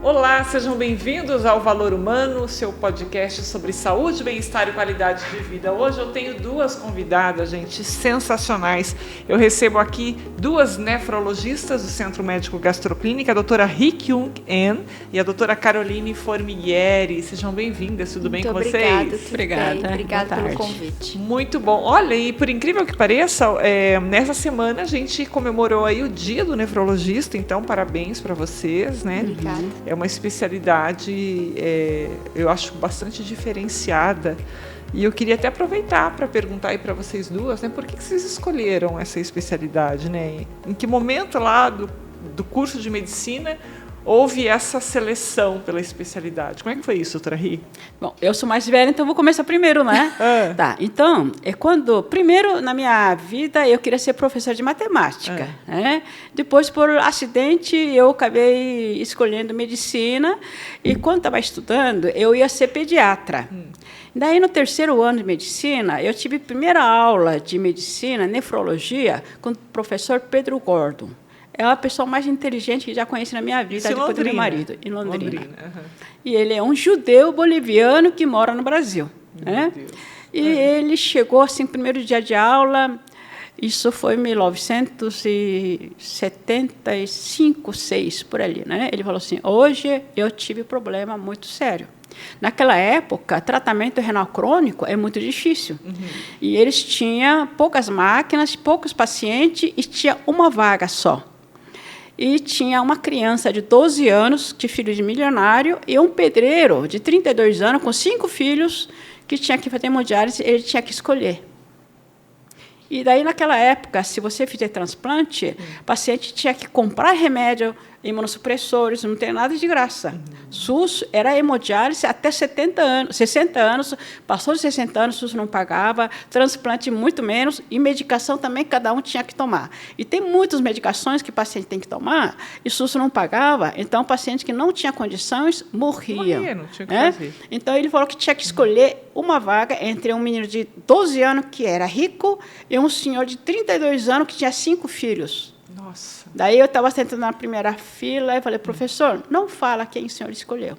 Olá, sejam bem-vindos ao Valor Humano, seu podcast sobre saúde, bem-estar e qualidade de vida. Hoje eu tenho duas convidadas, gente, sensacionais. Eu recebo aqui duas nefrologistas do Centro Médico Gastroclínica, a doutora Hee Kyung-en e a doutora Caroline Formiglieri. Sejam bem-vindas, tudo bem com vocês? Obrigada. Obrigada pelo convite. Muito bom. Olha, e por incrível que pareça, nessa semana a gente comemorou aí o Dia do Nefrologista, então parabéns para vocês, né? Obrigada. É uma especialidade, eu acho, bastante diferenciada. E eu queria até aproveitar para perguntar aí para vocês duas, né, por que vocês escolheram essa especialidade, né? Em que momento lá do curso de medicina houve essa seleção pela especialidade? Como é que foi isso, doutora Hee? Bom, eu sou mais velha, então vou começar primeiro, né? Tá, então, primeiro, na minha vida, eu queria ser professora de matemática. Né? Depois, por acidente, eu acabei escolhendo medicina, e quando estava estudando, eu ia ser pediatra. Daí, no terceiro ano de medicina, eu tive a primeira aula de medicina, nefrologia, com o professor Pedro Gordon. É a pessoa mais inteligente que já conheci na minha vida, depois do meu marido, em Londrina. E ele é um judeu boliviano que mora no Brasil. Né? E ele chegou, assim, no primeiro dia de aula, isso foi em 1975, 6, por ali. Né? Ele falou assim, hoje eu tive um problema muito sério. Naquela época, tratamento renal crônico é muito difícil. E eles tinham poucas máquinas, poucos pacientes e tinha uma vaga só. E tinha uma criança de 12 anos, de filho de milionário, e um pedreiro de 32 anos, com 5 filhos, que tinha que fazer hemodiálise, ele tinha que escolher. E daí, naquela época, se você fizer transplante, o paciente tinha que comprar remédio, imunossupressores, não tem nada de graça. SUS era hemodiálise até 60 anos, passou de 60 anos, SUS não pagava, transplante muito menos, e medicação também cada um tinha que tomar. E tem muitas medicações que o paciente tem que tomar, e SUS não pagava, então o paciente que não tinha condições morria. Não tinha que fazer. Então ele falou que tinha que escolher uma vaga entre um menino de 12 anos, que era rico, e um senhor de 32 anos, que tinha 5 filhos. Nossa. Daí eu estava sentando na primeira fila e falei, professor, não fala quem o senhor escolheu.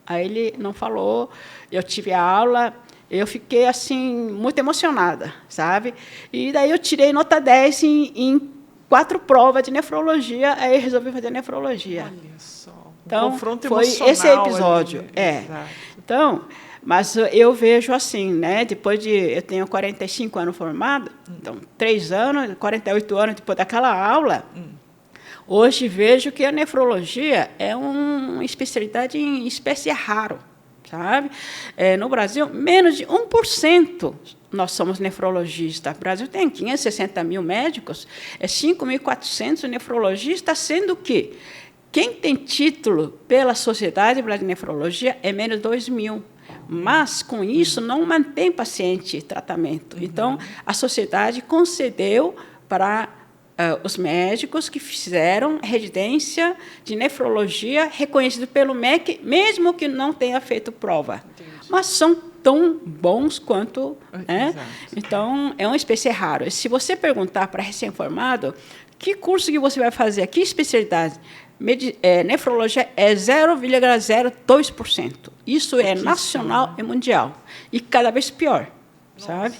Aí ele não falou, eu tive a aula, eu fiquei assim muito emocionada, sabe? E daí eu tirei nota 10 em 4 provas de nefrologia, aí resolvi fazer nefrologia. Olha só. Então, confronto foi emocional esse episódio. Ali, né? Exato. Então, mas eu vejo assim, né? Depois eu tenho 45 anos formada, então 3 anos, 48 anos depois daquela aula, hoje vejo que a nefrologia é uma especialidade em espécie raro, sabe? No Brasil, menos de 1% nós somos nefrologistas. O Brasil tem 560 mil médicos, 5.400 nefrologistas, sendo que quem tem título pela Sociedade Brasileira de Nefrologia é menos de 2.000. Mas, com isso, não mantém paciente em tratamento. Então, a sociedade concedeu para os médicos que fizeram residência de nefrologia reconhecido pelo MEC, mesmo que não tenha feito prova. Entendi. Mas são tão bons quanto... Né? Então, é uma espécie raro. E se você perguntar para recém-formado, que curso que você vai fazer, que especialidade? Nefrologia é 0,02%. Isso é nacional e mundial. E cada vez pior, sabe?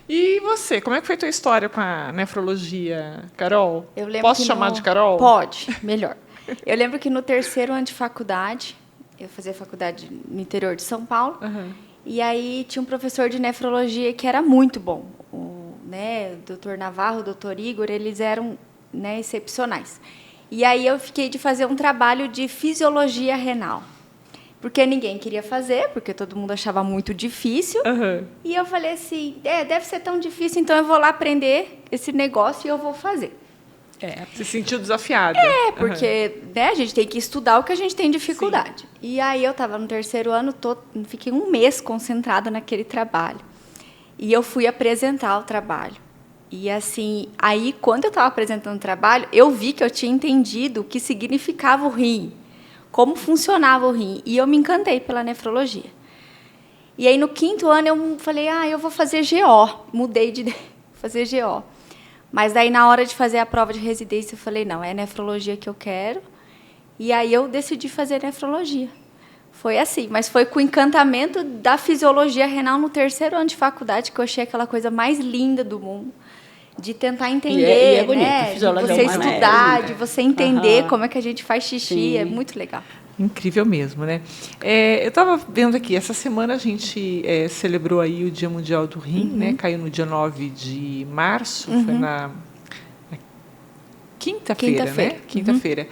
E você, como é que foi a tua história com a nefrologia, Carol? Posso chamar de Carol? Pode, melhor. Eu lembro que no terceiro ano de faculdade, eu fazia faculdade no interior de São Paulo, e aí tinha um professor de nefrologia que era muito bom. O doutor Navarro, o doutor Igor, eles eram, né, excepcionais. E aí eu fiquei de fazer um trabalho de fisiologia renal. Porque ninguém queria fazer, porque todo mundo achava muito difícil. E eu falei assim, deve ser tão difícil, então eu vou lá aprender esse negócio e eu vou fazer. Se sentiu desafiada. Porque a gente tem que estudar o que a gente tem dificuldade. Sim. E aí eu estava no terceiro ano, fiquei um mês concentrada naquele trabalho. E eu fui apresentar o trabalho. E, assim, aí, quando eu estava apresentando o trabalho, eu vi que eu tinha entendido o que significava o rim, como funcionava o rim, e eu me encantei pela nefrologia. E aí, no 5º ano, eu falei, eu vou fazer GO, mudei de fazer GO. Mas daí, na hora de fazer a prova de residência, eu falei, não, é nefrologia que eu quero. E aí eu decidi fazer nefrologia. Foi assim, mas foi com o encantamento da fisiologia renal no 3º ano de faculdade, que eu achei aquela coisa mais linda do mundo, de tentar entender, é bonito, né? De você estudar, de você entender como é que a gente faz xixi, Sim. É muito legal. Incrível mesmo, né? Eu estava vendo aqui, essa semana a gente celebrou aí o Dia Mundial do Rim, né? Caiu no dia 9 de março, foi na quinta-feira, né? Quinta-feira.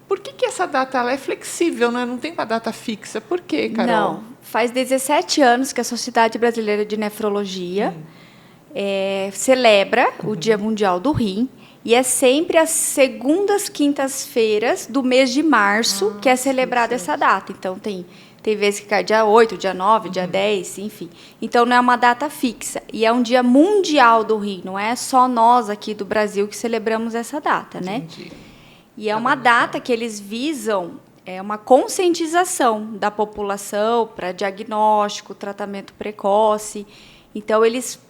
Por que essa data ela é flexível, né? Não tem uma data fixa? Por quê, Carol? Não, faz 17 anos que a Sociedade Brasileira de Nefrologia celebra o Dia Mundial do Rim, e é sempre às segundas quintas-feiras do mês de março que é celebrada essa data. Então, tem vezes que cai dia 8, dia 9, dia 10, enfim. Então, não é uma data fixa. E é um Dia Mundial do Rim, não é só nós aqui do Brasil que celebramos essa data, né? Entendi. E é uma data que eles visam uma conscientização da população para diagnóstico, tratamento precoce. Então, eles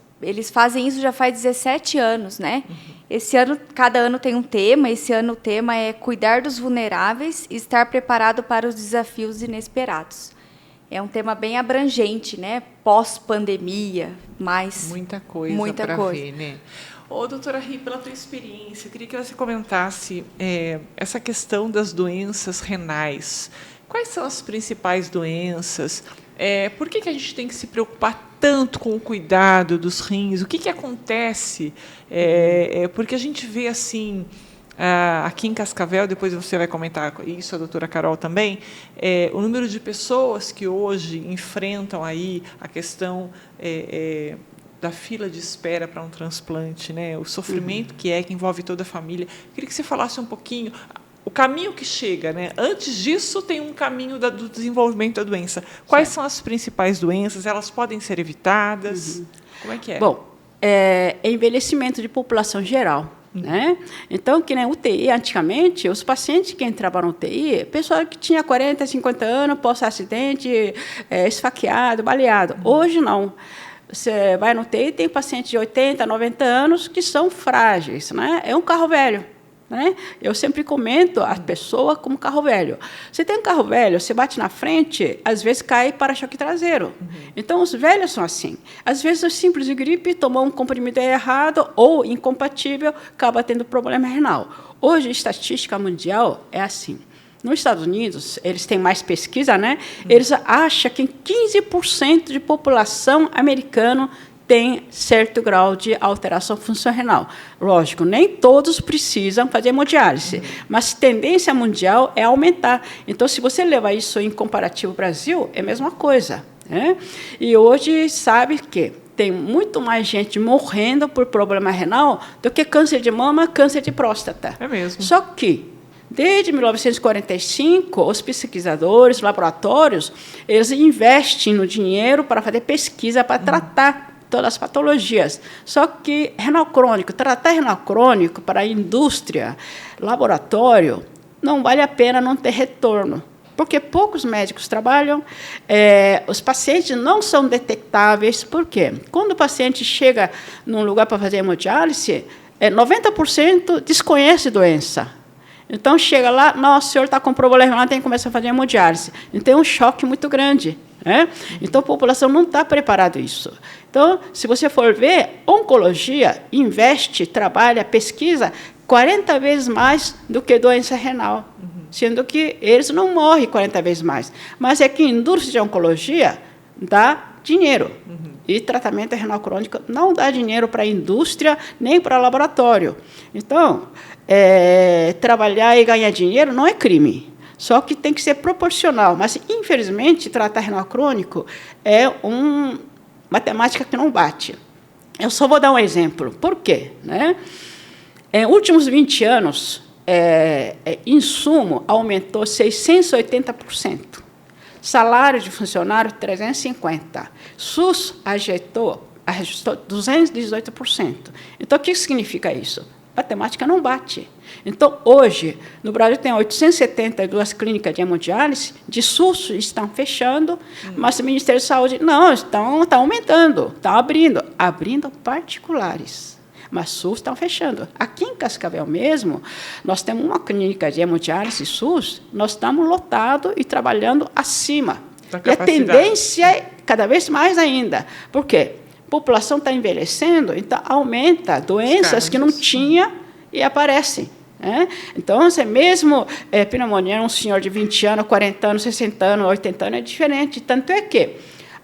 fazem isso já faz 17 anos, né? Esse ano, cada ano tem um tema. Esse ano o tema é cuidar dos vulneráveis e estar preparado para os desafios inesperados. É um tema bem abrangente, né? Pós-pandemia, mas muita coisa para ver, né? Ô, doutora Ri, pela tua experiência, eu queria que você comentasse essa questão das doenças renais. Quais são as principais doenças? Por que a gente tem que se preocupar tanto com o cuidado dos rins? O que acontece? Porque a gente vê assim, aqui em Cascavel, depois você vai comentar isso, a doutora Carol também, o número de pessoas que hoje enfrentam aí a questão da fila de espera para um transplante, né? O sofrimento que envolve toda a família. Eu queria que você falasse um pouquinho o caminho que chega, né? Antes disso, tem um caminho do desenvolvimento da doença. Quais são as principais doenças? Elas podem ser evitadas? Como é que é? Bom, é envelhecimento de população geral. Né? Então, que nem UTI, antigamente, os pacientes que entravam na UTI, pessoal que tinha 40, 50 anos, pós-acidente, esfaqueado, baleado. Hoje, não. Você vai no UTI, tem pacientes de 80, 90 anos que são frágeis. Né? É um carro velho. Né? Eu sempre comento a pessoa como carro velho. Você tem um carro velho, você bate na frente, às vezes cai para-choque traseiro. Então, os velhos são assim. Às vezes, o simples de gripe, tomou um comprimido errado ou incompatível, acaba tendo problema renal. Hoje, a estatística mundial é assim. Nos Estados Unidos, eles têm mais pesquisa, né? Eles acham que 15% de população americana tem certo grau de alteração função renal. Lógico, nem todos precisam fazer hemodiálise, mas tendência mundial é aumentar. Então, se você levar isso em comparativo ao Brasil, é a mesma coisa. Né? E hoje sabe que tem muito mais gente morrendo por problema renal do que câncer de mama, câncer de próstata. É mesmo. Só que desde 1945, os pesquisadores, laboratórios, eles investem no dinheiro para fazer pesquisa, para tratar todas as patologias. Só que renal crônico, tratar renal crônico para a indústria, laboratório, não vale a pena, não ter retorno. Porque poucos médicos trabalham, os pacientes não são detectáveis. Por quê? Quando o paciente chega num lugar para fazer hemodiálise, 90% desconhece doença. Então, chega lá, nossa, o senhor está com problema lá, tem que começar a fazer hemodiálise. Então, é um choque muito grande. Né? Então, a população não está preparada a isso. Então, se você for ver, oncologia investe, trabalha, pesquisa 40 vezes mais do que doença renal. Sendo que eles não morrem 40 vezes mais. Mas é que a indústria de oncologia dá dinheiro. E tratamento renal crônico não dá dinheiro para a indústria, nem para o laboratório. Então, trabalhar e ganhar dinheiro não é crime. Só que tem que ser proporcional. Mas, infelizmente, tratar renal crônico é uma matemática que não bate. Eu só vou dar um exemplo. Por quê? Né? Nos últimos 20 anos, insumo aumentou 680%. Salário de funcionário, 350%. SUS ajustou 218%. Então, o que significa isso? Matemática não bate. Então, hoje, no Brasil, tem 872 clínicas de hemodiálise, de SUS estão fechando, mas o Ministério da Saúde, não, está aumentando, estão abrindo particulares. Mas SUS estão fechando. Aqui em Cascavel mesmo, nós temos uma clínica de hemodiálise SUS, nós estamos lotados e trabalhando acima. E a tendência é cada vez mais ainda. Por quê? A população está envelhecendo, então aumenta doenças que não tinha e aparecem. Então, mesmo pneumonia, um senhor de 20 anos, 40 anos, 60 anos, 80 anos, é diferente. Tanto é que,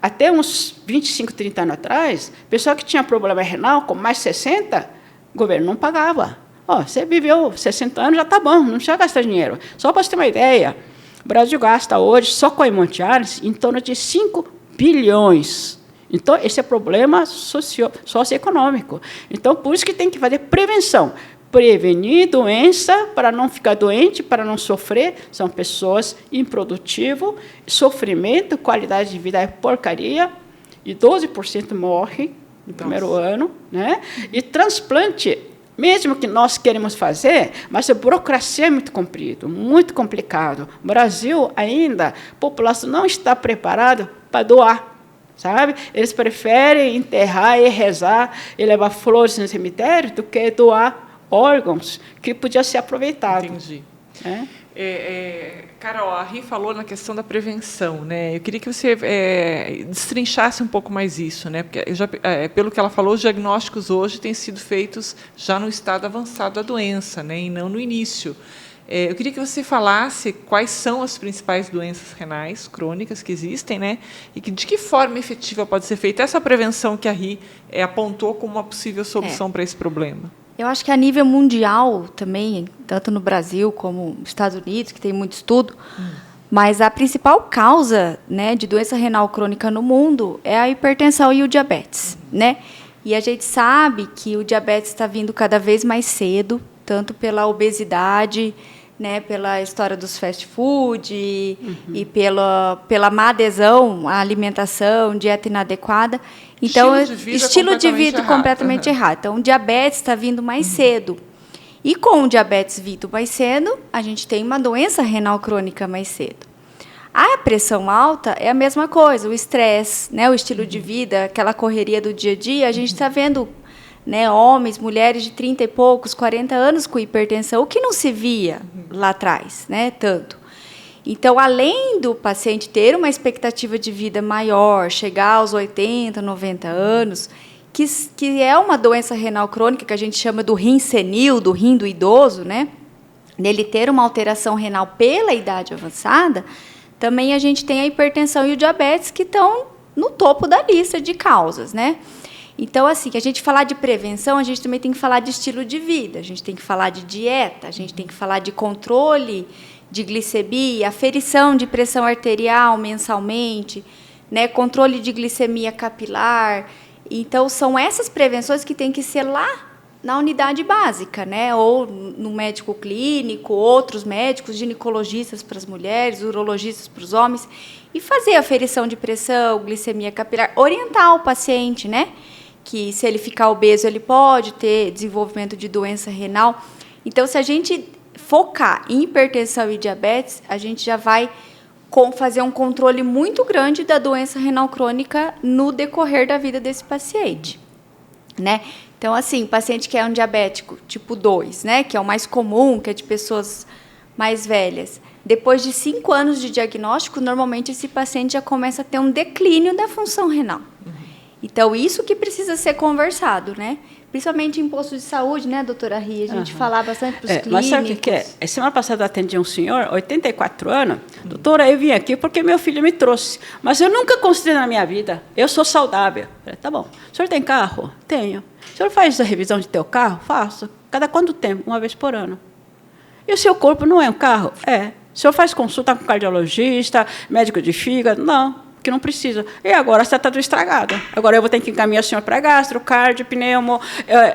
até uns 25, 30 anos atrás, pessoa que tinha problema renal, com mais 60, o governo não pagava. Você viveu 60 anos, já está bom, não precisa gastar dinheiro. Só para você ter uma ideia, o Brasil gasta hoje, só com a hemodiálise, em torno de 5 bilhões. Então, esse é problema socioeconômico. Então, por isso que tem que fazer prevenção. Prevenir doença para não ficar doente, para não sofrer. São pessoas improdutivas, sofrimento, qualidade de vida é porcaria, e 12% morrem no primeiro ano. Né? E transplante, mesmo que nós queremos fazer, mas a burocracia é muito comprida, muito complicado. O Brasil ainda, a população não está preparada para doar. Sabe? Eles preferem enterrar e rezar e levar flores no cemitério do que doar órgãos que podia ser aproveitado. Entendi. Carol, a Ri falou na questão da prevenção, né? Eu queria que você destrinchasse um pouco mais isso, né? Porque pelo que ela falou, os diagnósticos hoje têm sido feitos já no estado avançado da doença, né? E não no início. Eu queria que você falasse quais são as principais doenças renais crônicas que existem, né? E de que forma efetiva pode ser feita essa prevenção que a Ri apontou como uma possível solução para esse problema. Eu acho que a nível mundial também, tanto no Brasil como nos Estados Unidos, que tem muito estudo, mas a principal causa, né, de doença renal crônica no mundo é a hipertensão e o diabetes, né? E a gente sabe que o diabetes está vindo cada vez mais cedo, tanto pela obesidade, né, pela história dos fast food e pela má adesão à alimentação, dieta inadequada. Então, estilo de vida completamente errado. Então, o diabetes está vindo mais cedo. E com o diabetes vindo mais cedo, a gente tem uma doença renal crônica mais cedo. A pressão alta é a mesma coisa, o estresse, né, o estilo de vida, aquela correria do dia a dia, a gente está vendo, né, homens, mulheres de 30 e poucos, 40 anos com hipertensão, o que não se via lá atrás, né, tanto. Então, além do paciente ter uma expectativa de vida maior, chegar aos 80, 90 anos, que é uma doença renal crônica que a gente chama do rim senil, do rim do idoso, né, dele ter uma alteração renal pela idade avançada, também a gente tem a hipertensão e o diabetes que estão no topo da lista de causas, né? Então, assim, que a gente falar de prevenção, a gente também tem que falar de estilo de vida, a gente tem que falar de dieta, a gente tem que falar de controle de glicemia, aferição de pressão arterial mensalmente, né, controle de glicemia capilar. Então, são essas prevenções que tem que ser lá na unidade básica, né, ou no médico clínico, outros médicos, ginecologistas para as mulheres, urologistas para os homens, e fazer aferição de pressão, glicemia capilar, orientar o paciente, né, que se ele ficar obeso, ele pode ter desenvolvimento de doença renal. Então, se a gente focar em hipertensão e diabetes, a gente já vai fazer um controle muito grande da doença renal crônica no decorrer da vida desse paciente, né? Então, assim, paciente que é um diabético tipo 2, né, que é o mais comum, que é de pessoas mais velhas, depois de 5 anos de diagnóstico, normalmente esse paciente já começa a ter um declínio da função renal. Então, isso que precisa ser conversado, né? Principalmente em postos de saúde, né, doutora Ri? A gente falar bastante para os clínicos. Mas sabe o que é? Semana passada eu atendi um senhor, 84 anos. Doutora, eu vim aqui porque meu filho me trouxe. Mas eu nunca considerei na minha vida. Eu sou saudável. Eu falei, tá bom. O senhor tem carro? Tenho. O senhor faz a revisão de teu carro? Faço. Cada quanto tempo? 1 vez por ano. E o seu corpo não é um carro? É. O senhor faz consulta com cardiologista, médico de fígado? Não. Que não precisa. E agora você está tudo estragado. Agora eu vou ter que encaminhar o senhor para gastro, cardio, pneumo,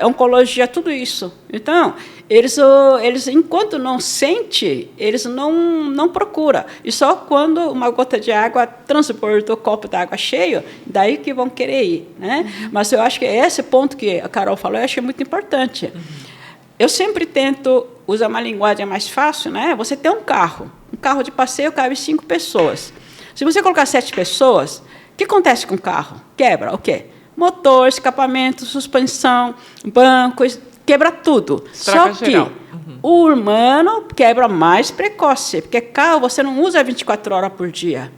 oncologia, tudo isso. Então, eles enquanto não sente, eles não procuram. E só quando uma gota de água transborda o copo d'água cheio, daí que vão querer ir, né? Mas eu acho que esse ponto que a Carol falou, eu achei muito importante. Eu sempre tento usar uma linguagem mais fácil, né? Você tem um carro de passeio cabe 5 pessoas. Se você colocar 7 pessoas, o que acontece com o carro? Quebra, o quê? motor, escapamento, suspensão, banco, quebra tudo. Estraga Só que geral. o humano quebra mais precoce, porque carro você não usa 24 horas por dia.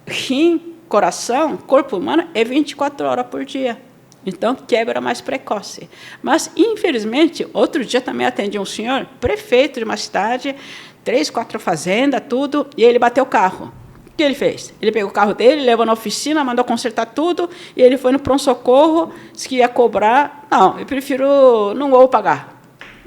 Rim, coração, corpo humano é 24 horas por dia. Então, quebra mais precoce. Mas, infelizmente, outro dia também atendi um senhor, prefeito de uma cidade, 3, 4 fazendas, tudo, e ele bateu o carro. O que ele fez? Ele pegou o carro dele, levou na oficina, mandou consertar tudo, e ele foi no pronto-socorro, disse que ia cobrar. Não, eu prefiro, não vou pagar.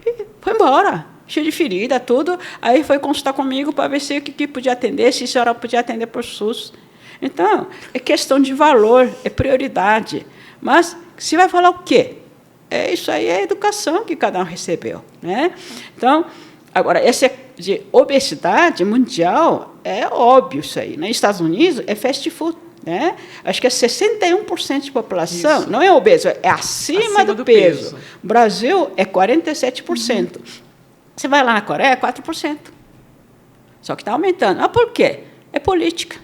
E foi embora, cheio de ferida, tudo. Aí foi consultar comigo para ver se o que podia atender, se a senhora podia atender por SUS. Então, é questão de valor, é prioridade. Mas você vai falar o quê? Isso aí é a educação que cada um recebeu, né? Então, agora, essa de obesidade mundial, é óbvio isso aí. Nos Estados Unidos, é fast food, né? Acho que é 61% de população, isso. Não é obeso, é acima do peso. O Brasil é 47%. Você vai lá na Coreia, é 4%. Só que está aumentando. Ah, por quê? É política.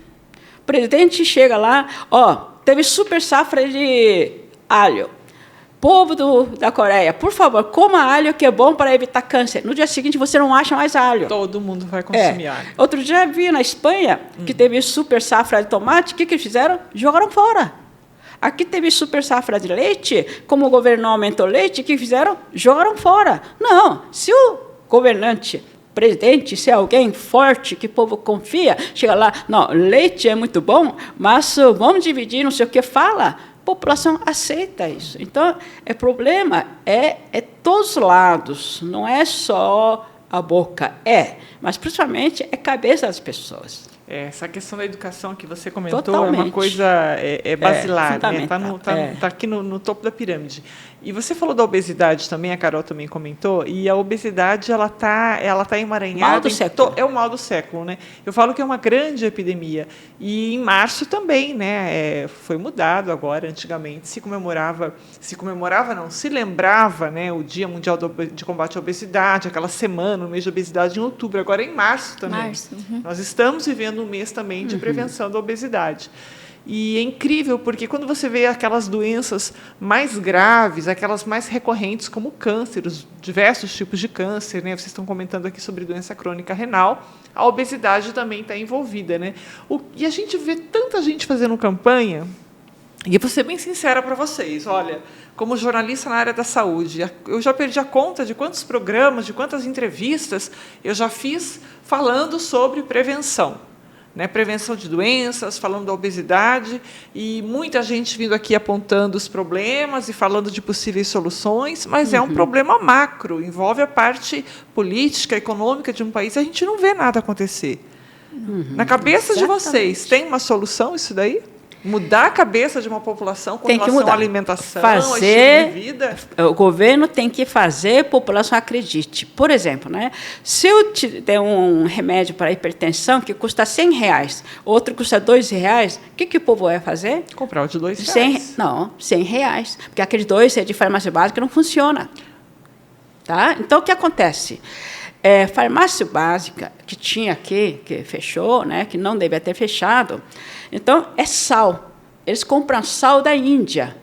O presidente chega lá, teve super safra de alho. Povo da Coreia, por favor, coma alho, que é bom para evitar câncer. No dia seguinte, você não acha mais alho. Todo mundo vai consumir alho. Outro dia, vi na Espanha que teve super safra de tomate. O que eles fizeram? Jogaram fora. Aqui teve super safra de leite. Como o governo aumentou o leite, o que fizeram? Jogaram fora. Não, se o governante... presidente, se é alguém forte, que o povo confia, chega lá, não, leite é muito bom, mas vamos dividir, não sei o que, fala, a população aceita isso. Então, o problema é todos os lados, não é só a boca, mas principalmente é a cabeça das pessoas. Essa questão da educação que você comentou Totalmente. É uma coisa basilar, né? Tá aqui no topo da pirâmide. E você falou da obesidade também, a Carol também comentou, e a obesidade ela tá emaranhada. Mal do século. É o mal do século, né? Eu falo que é uma grande epidemia. E em março também, né? Foi mudado agora. Antigamente se lembrava, né? O Dia Mundial de Combate à Obesidade, aquela semana, o mês de obesidade em outubro. Agora é em março também. Nós estamos vivendo um mês também de prevenção da obesidade. E é incrível, porque quando você vê aquelas doenças mais graves, aquelas mais recorrentes, como o câncer, os diversos tipos de câncer, né? Vocês estão comentando aqui sobre doença crônica renal, a obesidade também está envolvida, né? E a gente vê tanta gente fazendo campanha, e eu vou ser bem sincera para vocês, olha, como jornalista na área da saúde, eu já perdi a conta de quantos programas, de quantas entrevistas eu já fiz falando sobre prevenção. Né, prevenção de doenças, falando da obesidade, e muita gente vindo aqui apontando os problemas e falando de possíveis soluções, mas é um problema macro, envolve a parte política, econômica de um país, a gente não vê nada acontecer. Na cabeça de vocês, tem uma solução isso daí? Mudar a cabeça de uma população com relação à alimentação, ao estilo de vida? O governo tem que fazer a população acredite. Por exemplo, né, se eu te der um remédio para hipertensão que custa R$100, outro custa R$2, o que o povo vai fazer? Comprar o de R$2. Não, R$100. Porque aquele 2 é de farmácia básica, não funciona. Tá? Então, o que acontece? Farmácia básica que tinha aqui, que fechou, né, que não devia ter fechado. Então, é sal. Eles compram sal da Índia.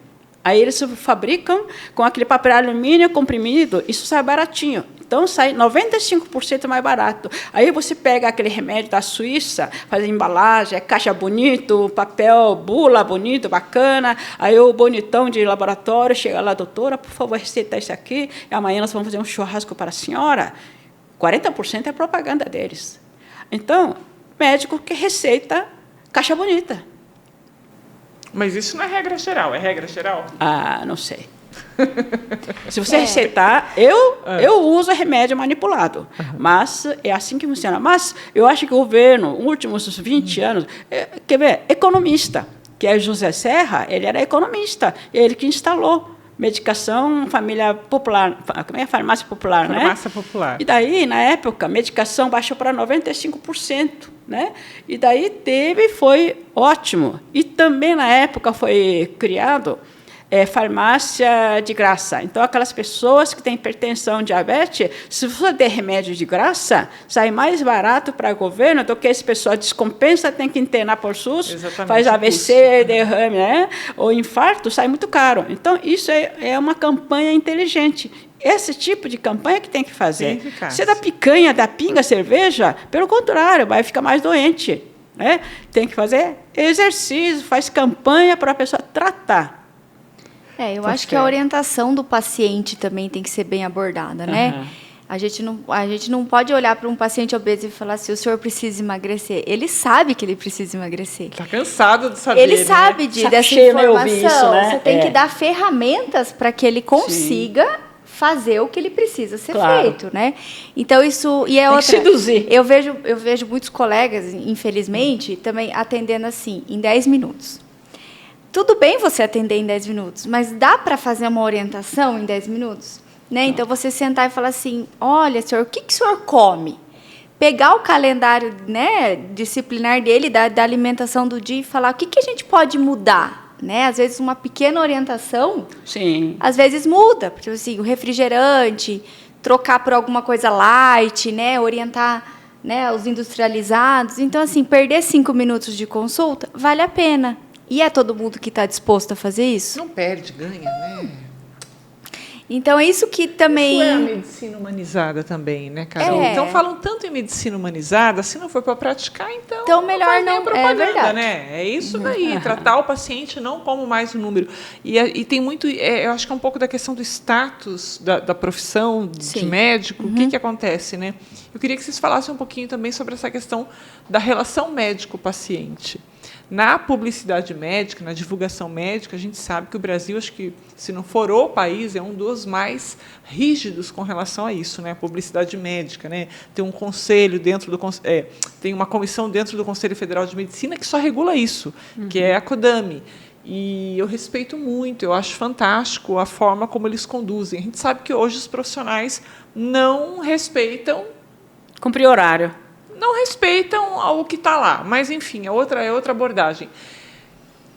Aí eles fabricam com aquele papel alumínio comprimido, isso sai baratinho. Então, sai 95% mais barato. Aí você pega aquele remédio da Suíça, faz a embalagem, caixa bonito, papel, bula bonito, bacana. Aí o bonitão de laboratório chega lá, doutora, por favor, receita isso aqui, e amanhã nós vamos fazer um churrasco para a senhora. 40% é propaganda deles. Então, médico que receita caixa bonita. Mas isso não é regra geral, é regra geral? Ah, não sei. Se você receitar, eu uso remédio manipulado, mas é assim que funciona. Mas eu acho que o governo, nos últimos 20 anos, quer ver, economista, que é José Serra, ele era economista, ele que instalou medicação, família popular, como é? Farmácia popular, né? Farmácia popular. E daí, na época, a medicação baixou para 95%, né? E daí foi ótimo. E também, na época, foi criado farmácia de graça. Então, aquelas pessoas que têm hipertensão, diabetes, se você der remédio de graça, sai mais barato para o governo do que essa pessoa descompensa, tem que internar por SUS, exatamente, faz AVC, derrame, né? Ou infarto, sai muito caro. Então, isso é uma campanha inteligente. Esse tipo de campanha que tem que fazer. Se da picanha, da pinga, cerveja, pelo contrário, vai ficar mais doente. Né? Tem que fazer exercício, faz campanha para a pessoa tratar. Eu acho que a orientação do paciente também tem que ser bem abordada, né? A gente não pode olhar para um paciente obeso e falar assim, o senhor precisa emagrecer. Ele sabe que ele precisa emagrecer. Está cansado de saber, ele sabe dessa informação. Isso, né? Você tem que dar ferramentas para que ele consiga fazer o que ele precisa ser feito, né? Então, isso... E é outra, tem que seduzir. Eu vejo muitos colegas, infelizmente, também atendendo assim, em 10 minutos. Tudo bem você atender em 10 minutos, mas dá para fazer uma orientação em 10 minutos? Né? Então, você sentar e falar assim, olha, senhor, o que o senhor come? Pegar o calendário, né, disciplinar dele, da alimentação do dia e falar o que a gente pode mudar? Né? Às vezes, uma pequena orientação, às vezes muda. Porque, assim, o refrigerante, trocar por alguma coisa light, né, orientar, né, os industrializados. Então, assim, perder 5 minutos de consulta vale a pena. E é todo mundo que está disposto a fazer isso? Não perde, ganha, né? Então, é isso que também... Isso é a medicina humanizada também, né, Carol? Então, falam tanto em medicina humanizada, se não for para praticar, então melhor não, propaganda, é verdade. Né? É isso daí, tratar o paciente não como mais um número. E tem muito, eu acho que é um pouco da questão do status da profissão de médico, o que acontece, né? Eu queria que vocês falassem um pouquinho também sobre essa questão da relação médico-paciente. Na publicidade médica, na divulgação médica, a gente sabe que o Brasil, acho que, se não for o país, é um dos mais rígidos com relação a isso, né? A publicidade médica, né? Tem um conselho dentro do tem uma comissão dentro do Conselho Federal de Medicina que só regula isso, que é a CODAME. E eu respeito muito, eu acho fantástico a forma como eles conduzem. A gente sabe que hoje os profissionais não respeitam... Cumprir horário. Não respeitam o que está lá, mas, enfim, é outra abordagem.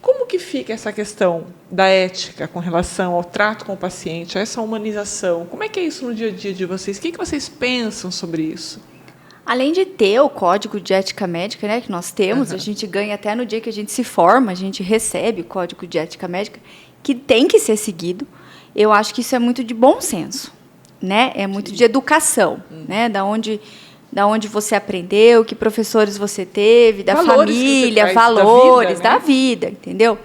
Como que fica essa questão da ética com relação ao trato com o paciente, a essa humanização? Como é que é isso no dia a dia de vocês? O que vocês pensam sobre isso? Além de ter o código de ética médica, né, que nós temos, a gente ganha até no dia que a gente se forma, a gente recebe o código de ética médica, que tem que ser seguido. Eu acho que isso é muito de bom senso, né? É muito de educação, né? Da onde você aprendeu, que professores você teve, da família, valores da vida, entendeu?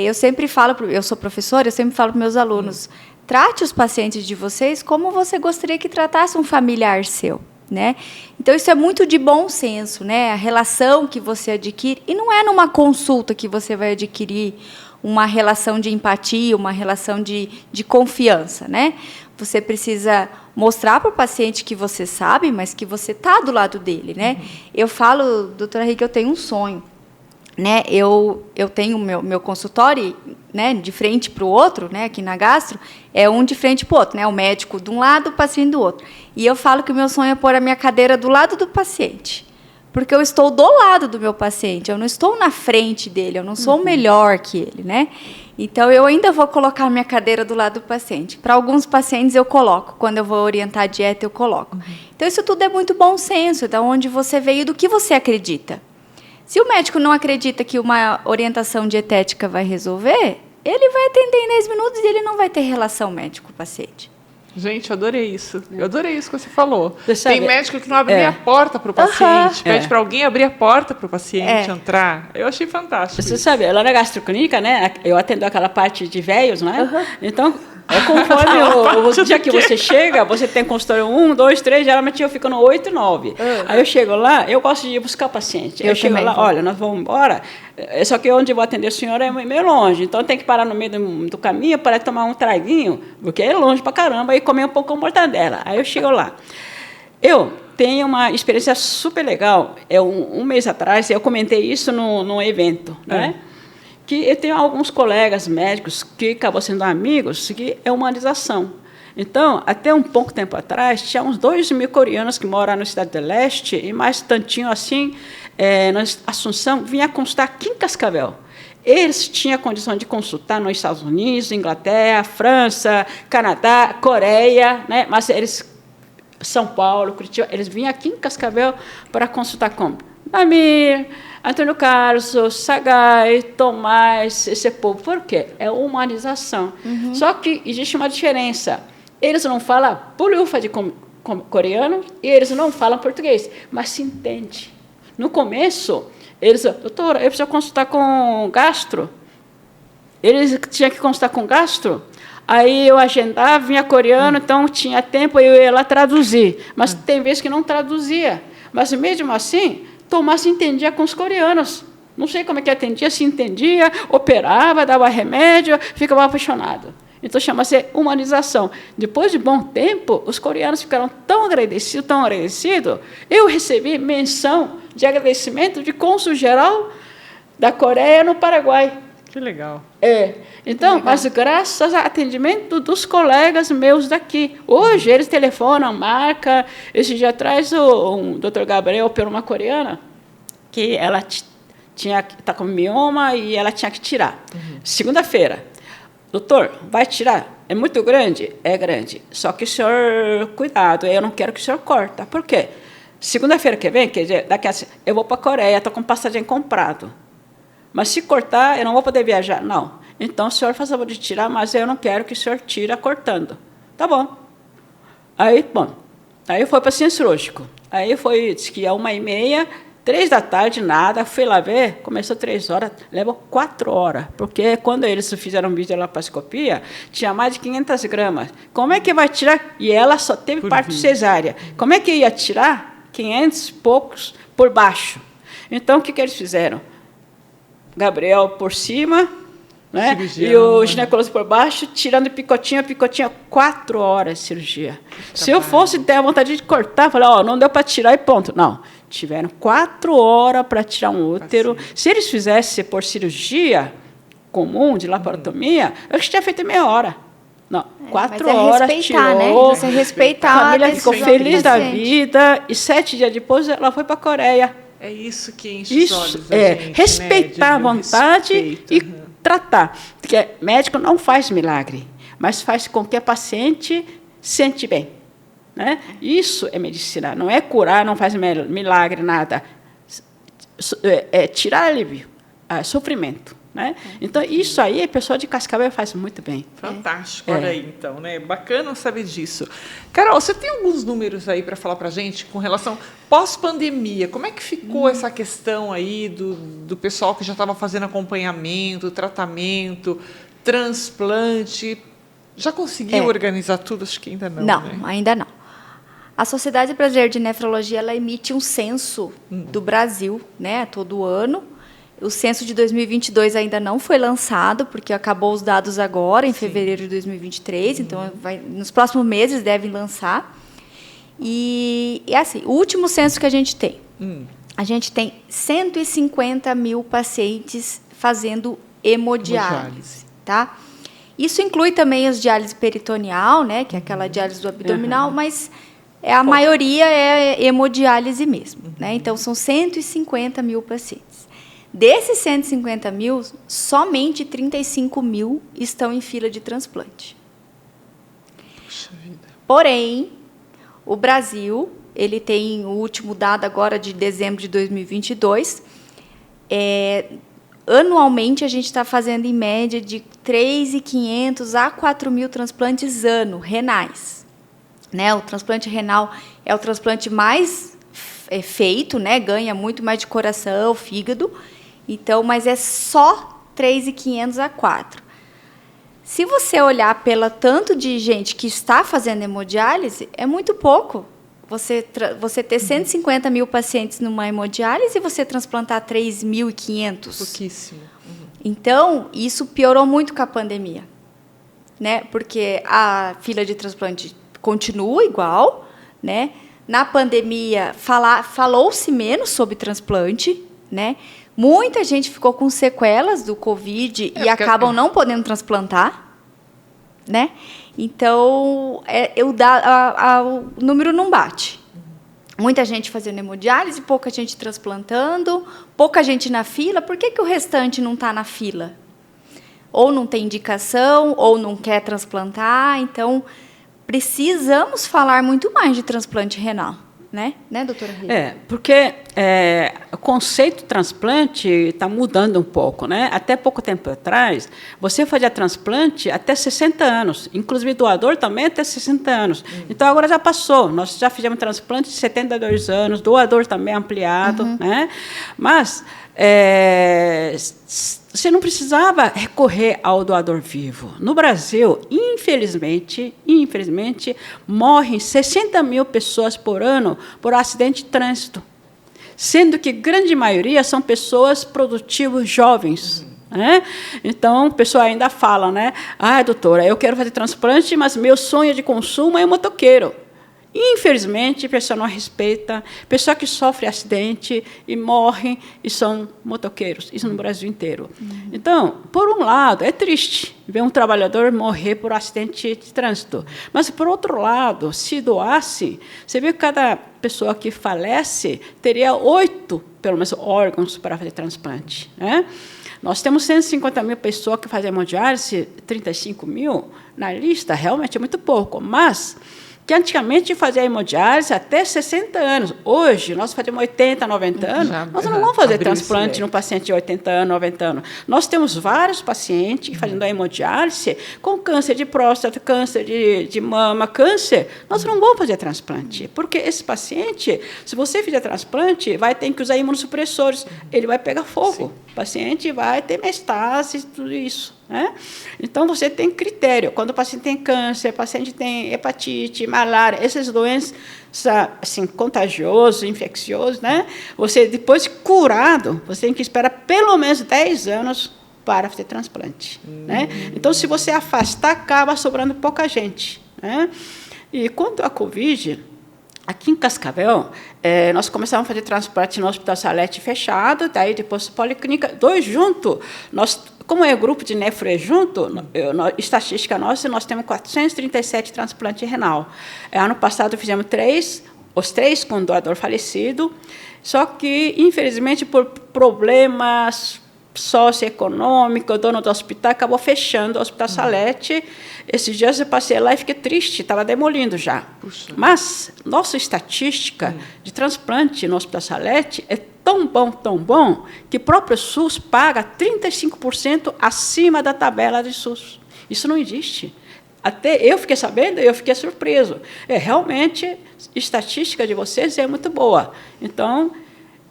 Eu sempre falo, eu sou professora, eu sempre falo para meus alunos, trate os pacientes de vocês como você gostaria que tratasse um familiar seu, né? Então, isso é muito de bom senso, né? A relação que você adquire, e não é numa consulta que você vai adquirir uma relação de empatia, uma relação de confiança, né? Você precisa mostrar para o paciente que você sabe, mas que você está do lado dele, né? Eu falo, doutora Rita, que eu tenho um sonho, né? Eu tenho meu consultório, né, de frente para o outro, né, aqui na gastro, é um de frente para o outro, né? O médico de um lado, o paciente do outro. E eu falo que o meu sonho é pôr a minha cadeira do lado do paciente. Porque eu estou do lado do meu paciente, eu não estou na frente dele, eu não sou melhor que ele, né? Então, eu ainda vou colocar a minha cadeira do lado do paciente. Para alguns pacientes, eu coloco. Quando eu vou orientar a dieta, eu coloco. Então, isso tudo é muito bom senso, de onde você veio, do que você acredita. Se o médico não acredita que uma orientação dietética vai resolver, ele vai atender em 10 minutos e ele não vai ter relação médico-paciente. Gente, eu adorei isso. Eu adorei isso que você falou. Tem médico que não abre nem a porta para o paciente, pede para alguém abrir a porta para o paciente entrar. Eu achei fantástico. Você sabe, lá na gastroclínica, né, eu atendo aquela parte de velhos, né? Então, conforme o dia que você chega, você tem consultório 1, 2, 3, geralmente eu fico no 8, 9. Aí eu chego lá, eu gosto de ir buscar o paciente. Eu chego lá, olha, nós vamos embora, só que onde eu vou atender a senhora é meio longe, então tem que parar no meio do caminho para tomar um traguinho, porque é longe pra caramba, e comer um pouco de mortadela. Aí eu chego lá. Eu tenho uma experiência super legal. Um mês atrás, eu comentei isso num evento, né? Que eu tenho alguns colegas médicos que acabam sendo amigos, que é humanização. Então, até um pouco tempo atrás, tinha uns 2.000 coreanos que moram na Cidade do Leste, e mais tantinho assim, na Assunção, vinha consultar aqui em Cascavel. Eles tinham condição de consultar nos Estados Unidos, Inglaterra, França, Canadá, Coreia, né? Mas eles, São Paulo, Curitiba, eles vinham aqui em Cascavel para consultar como? Namir, Antônio Carlos, Sagai, Tomás, esse povo. Por quê? É humanização. Só que existe uma diferença. Eles não falam pulufa de coreano e eles não falam português, mas se entende. No começo, eles, doutora, eu preciso consultar com gastro. Eles tinham que consultar com gastro. Aí eu agendava, vinha coreano, então tinha tempo, eu ia lá traduzir. Mas tem vezes que não traduzia. Mas, mesmo assim, Tomás se entendia com os coreanos. Não sei como é que atendia, se entendia, operava, dava remédio, ficava apaixonado. Então, chama-se humanização. Depois de bom tempo, os coreanos ficaram tão agradecidos, eu recebi menção de agradecimento de cônsul-geral da Coreia no Paraguai. Que legal. Então, mas graças ao atendimento dos colegas meus daqui. Hoje, eles telefonam, marcam. Esse dia atrás, o Dr. Gabriel operou uma coreana, que ela está com mioma e ela tinha que tirar. Segunda-feira. Doutor, vai tirar? É muito grande? É grande. Só que o senhor, cuidado, eu não quero que o senhor corta. Por quê? Segunda-feira que vem, quer dizer, daqui a, eu vou para a Coreia, estou com passagem comprado. Mas se cortar, eu não vou poder viajar. Não. Então, o senhor faz favor de tirar, mas eu não quero que o senhor tire cortando. Tá bom. Aí, aí foi para o centro cirúrgico. Aí foi, disse que ia 1h30, 3h, nada. Fui lá ver, começou 3 horas, levou 4 horas. Porque quando eles fizeram videolaparoscopia, tinha mais de 500 gramas. Como é que vai tirar? E ela só teve parto cesárea. Como é que ia tirar 500 e poucos por baixo? Então, o que eles fizeram? Gabriel por cima, né? E o ginecologista por baixo, tirando picotinho, 4 horas de cirurgia. Se eu fosse ter a vontade de cortar, falar, não deu para tirar e ponto. Não, tiveram 4 horas para tirar um útero. Se eles fizessem por cirurgia comum, de laparotomia, eu acho que tinha feito meia hora. Não, 4 horas tirou. Né? Você respeitar a família ficou feliz da vida e 7 dias depois ela foi para a Coreia. É isso que enche os olhos da gente, respeitar, né? A vontade e tratar. Porque médico não faz milagre, mas faz com que a paciente sente bem. Né? Isso é medicina. Não é curar, não faz milagre, nada. É tirar alívio, sofrimento. Né? Então, isso aí, a pessoa de Cascavel faz muito bem. Fantástico, olha aí, então, né? Bacana saber disso. Carol, você tem alguns números aí para falar para a gente com relação pós-pandemia? Como é que ficou essa questão aí do pessoal que já estava fazendo acompanhamento, tratamento, transplante? Já conseguiu organizar tudo? Acho que ainda não. Não, né? Ainda não. A Sociedade Brasileira de Nefrologia, ela emite um censo do Brasil, né, todo ano. O censo de 2022 ainda não foi lançado, porque acabou os dados agora, em fevereiro de 2023, então nos próximos meses devem lançar. E assim, o último censo que a gente tem 150 mil pacientes fazendo hemodiálise. Tá? Isso inclui também as diálise peritoneal, né, que é aquela diálise do abdominal, mas a maioria é hemodiálise mesmo. Né? Então, são 150 mil pacientes. Desses 150 mil, somente 35 mil estão em fila de transplante. Puxa vida. Porém, o Brasil, ele tem o último dado agora de dezembro de 2022, anualmente a gente está fazendo em média de 3.500 a 4.000 transplantes ano, renais. Né? O transplante renal é o transplante mais feito, né? Ganha muito mais de coração, fígado. Então, mas é só 3.500 a 4. Se você olhar pelo tanto de gente que está fazendo hemodiálise, é muito pouco. Você ter 150 mil pacientes numa hemodiálise e você transplantar 3.500. Pouquíssimo. Então, isso piorou muito com a pandemia. Né? Porque a fila de transplante continua igual. Né? Na pandemia, falou-se menos sobre transplante, né? Muita gente ficou com sequelas do Covid e acabam não podendo transplantar, né? Então, o número não bate. Muita gente fazendo hemodiálise, pouca gente transplantando, pouca gente na fila. Por que o restante não está na fila? Ou não tem indicação, ou não quer transplantar. Então, precisamos falar muito mais de transplante renal. Né, doutora Rita? Porque o conceito de transplante está mudando um pouco. Né? Até pouco tempo atrás, você fazia transplante até 60 anos, inclusive doador também até 60 anos. Então, agora já passou. Nós já fizemos transplante de 72 anos, doador também ampliado. Né? Mas você não precisava recorrer ao doador vivo. No Brasil, infelizmente, morrem 60 mil pessoas por ano por acidente de trânsito, sendo que grande maioria são pessoas produtivas jovens. Né? Então, o pessoal ainda fala, né? Doutora, eu quero fazer transplante, mas meu sonho de consumo é motoqueiro. Infelizmente, a pessoa não respeita, pessoa que sofre acidente e morre e são motoqueiros, isso no Brasil inteiro. Então, por um lado, é triste ver um trabalhador morrer por acidente de trânsito, mas, por outro lado, se doasse, você vê que cada pessoa que falece teria 8, pelo menos, órgãos para fazer transplante. Né? Nós temos 150 mil pessoas que fazem hemodiálise, 35 mil na lista, realmente é muito pouco, mas que antigamente fazia hemodiálise até 60 anos. Hoje, nós fazemos 80, 90 anos, nós não vamos fazer transplante num paciente de 80 anos, 90 anos. Nós temos vários pacientes fazendo a hemodiálise com câncer de próstata, câncer de mama, câncer. Nós não vamos fazer transplante, porque esse paciente, se você fizer transplante, vai ter que usar imunossupressores, ele vai pegar fogo. Sim. O paciente vai ter metástase, tudo isso. Né? Então, você tem critério. Quando o paciente tem câncer, o paciente tem hepatite, malária, essas doenças assim, contagiosas, infecciosas, né? Você, depois de curado, você tem que esperar pelo menos 10 anos para fazer transplante. Né? Então, se você afastar, acaba sobrando pouca gente. Né? E quanto à Covid, aqui em Cascavel, nós começamos a fazer transplante no Hospital Salete fechado, daí depois Policlínica, 2 juntos. Como é grupo de nefro junto, estatística nossa, nós temos 437 transplantes renal. Ano passado fizemos 3, os 3 com doador falecido, só que, infelizmente, por problemas socioeconômicos, o dono do hospital acabou fechando o Hospital Salete. Esses dias eu passei lá e fiquei triste, estava demolindo já. Puxa. Mas nossa estatística de transplante no Hospital Salete é tão bom, que o próprio SUS paga 35% acima da tabela de SUS. Isso não existe. Até eu fiquei sabendo e eu fiquei surpreso. Realmente, a estatística de vocês é muito boa. Então,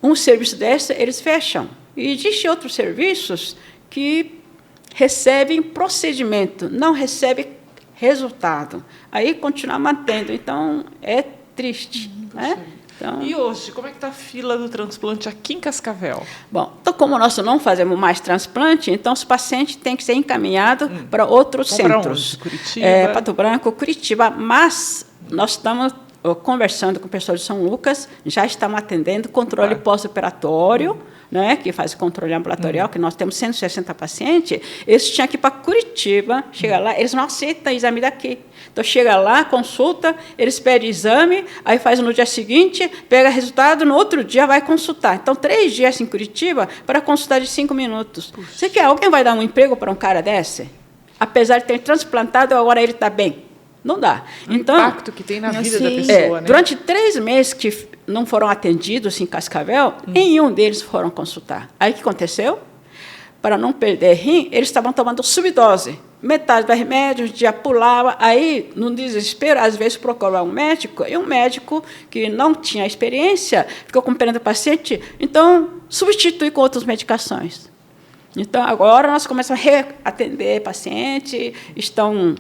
um serviço desse, eles fecham. E existem outros serviços que recebem procedimento, não recebem resultado. Aí, continua mantendo. Então, é triste. Né? Então, e hoje, como é que está a fila do transplante aqui em Cascavel? Bom, então, como nós não fazemos mais transplante, então os pacientes têm que ser encaminhados para outros centros. Onde? Curitiba? Pato Branco, Curitiba, mas nós estamos conversando com o pessoal de São Lucas, já estamos atendendo controle pós-operatório, né, que faz controle ambulatorial, que nós temos 160 pacientes, eles tinham que ir para Curitiba, chega lá, eles não aceitam exame daqui. Então, chega lá, consulta, eles pedem exame, aí faz no dia seguinte, pega resultado, no outro dia vai consultar. Então, 3 dias em Curitiba para consultar de 5 minutos. Puxa. Você quer? Alguém vai dar um emprego para um cara desse? Apesar de ter transplantado, agora ele está bem. Não dá. O impacto que tem na vida da pessoa. Né? Durante 3 meses que não foram atendidos em Cascavel, nenhum deles foram consultar. Aí o que aconteceu? Para não perder rim, eles estavam tomando subdose. Metade do remédio, um dia pulava. Aí, no desespero, às vezes procurava um médico, e um médico que não tinha experiência, ficou acompanhando o paciente, então substitui com outras medicações. Então, agora nós começamos a reatender paciente, estão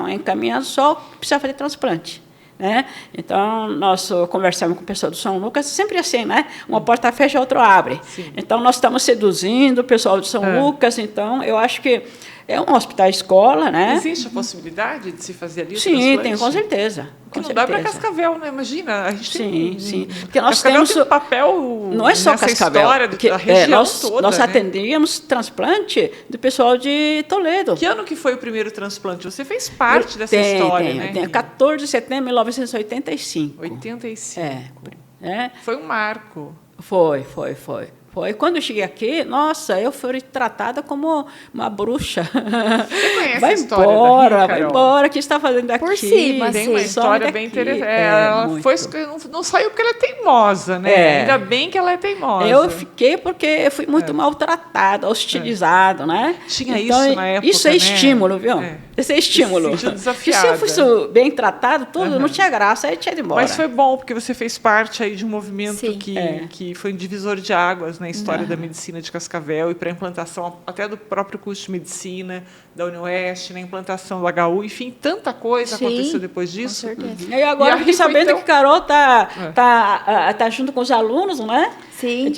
encaminhando, só precisa fazer transplante. Né? Então, nós conversamos com o pessoal do São Lucas, sempre assim, né? Uma porta fecha, a outra abre. Sim. Então, nós estamos seduzindo o pessoal do São Lucas, então, eu acho que é um hospital-escola, né? Existe a possibilidade de se fazer ali o Sim, transplante? tem, com certeza. Que não dá para Cascavel, né? Imagina, a gente sim. Porque nós Cascavel temos tem um papel não é só nessa Cascavel, história da região toda. Nós né? atendíamos transplante do pessoal de Toledo. Que ano que foi o primeiro transplante? Você fez parte dessa história, né? Tem, 14 de setembro de 1985. 85. né? Foi um marco. Foi. Quando eu cheguei aqui, nossa, eu fui tratada como uma bruxa. Você conhece Vai a história da embora, Rita, vai Carol? embora, o que você está fazendo aqui? Por cima, Tem uma Sim. história bem interessante. Ela não saiu porque ela é teimosa, né? Ainda bem que ela é teimosa. Eu fiquei porque eu fui muito maltratada, hostilizada, né? Tinha então, isso na época, isso é estímulo, viu? Isso é estímulo. Se sentiu Porque se desafiada. eu fosse bem tratado, tudo, não tinha graça, aí tinha de embora. Mas foi bom, porque você fez parte aí de um movimento Sim. que foi um divisor de águas na história da medicina de Cascavel e para a implantação até do próprio curso de medicina da UniOeste, na implantação do HU, enfim, tanta coisa Sim, aconteceu depois disso. Com certeza. E agora E a eu fiquei Rita foi sabendo tão- que Carol tá junto com os alunos, não é? Sim.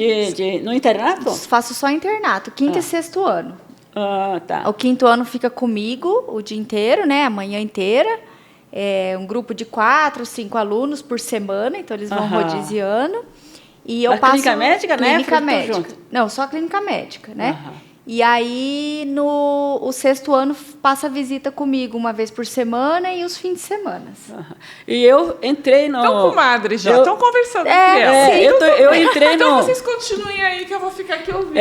No internato? Faço só internato, quinto e sexto ano. Ah, tá. O quinto ano fica comigo o dia inteiro, né? A manhã inteira. É um grupo de 4, 5 alunos por semana, então eles vão rodiziando. E eu A passo clínica médica, né? Clínica Ficam médica. junto. Não, só clínica médica, né? E aí o sexto ano passa a visita comigo uma vez por semana e os fins de semana. E eu entrei no... Estão comadres já, eu- estão conversando entre É, elas. sim. eu entrei Então no... vocês continuem aí que eu vou ficar aqui ouvindo.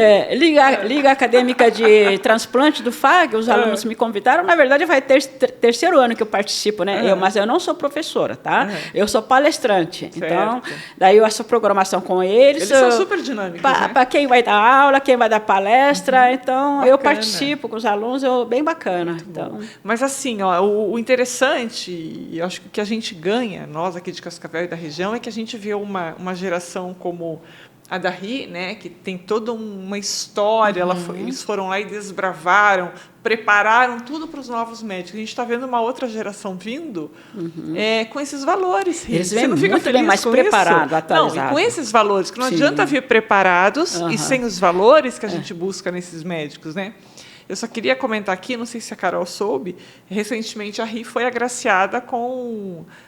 Liga Acadêmica de Transplante do FAG, os alunos me convidaram. Na verdade, vai ter terceiro ano que eu participo, né? Mas eu não sou professora, tá? Eu sou palestrante. Então, daí eu faço programação com eles. Eles são super dinâmicos, né? Para quem vai dar aula, quem vai dar palestra. Então, eu Bacana. participo com os alunos, bem bacana. Então, Mas assim, ó, o interessante, e eu acho que o que a gente ganha, nós aqui de Cascavel e da região, é que a gente vê uma geração como a da Ri, né, que tem toda uma história, eles foram lá e desbravaram, prepararam tudo para os novos médicos. A gente está vendo uma outra geração vindo com esses valores. Ri. Eles Você vêm não fica muito bem feliz mais com preparado, isso? Não, atualizado. e com esses valores, que não Sim. adianta vir preparados e sem os valores que a gente busca nesses médicos, né? Eu só queria comentar aqui, não sei se a Carol soube, recentemente a Ri foi agraciada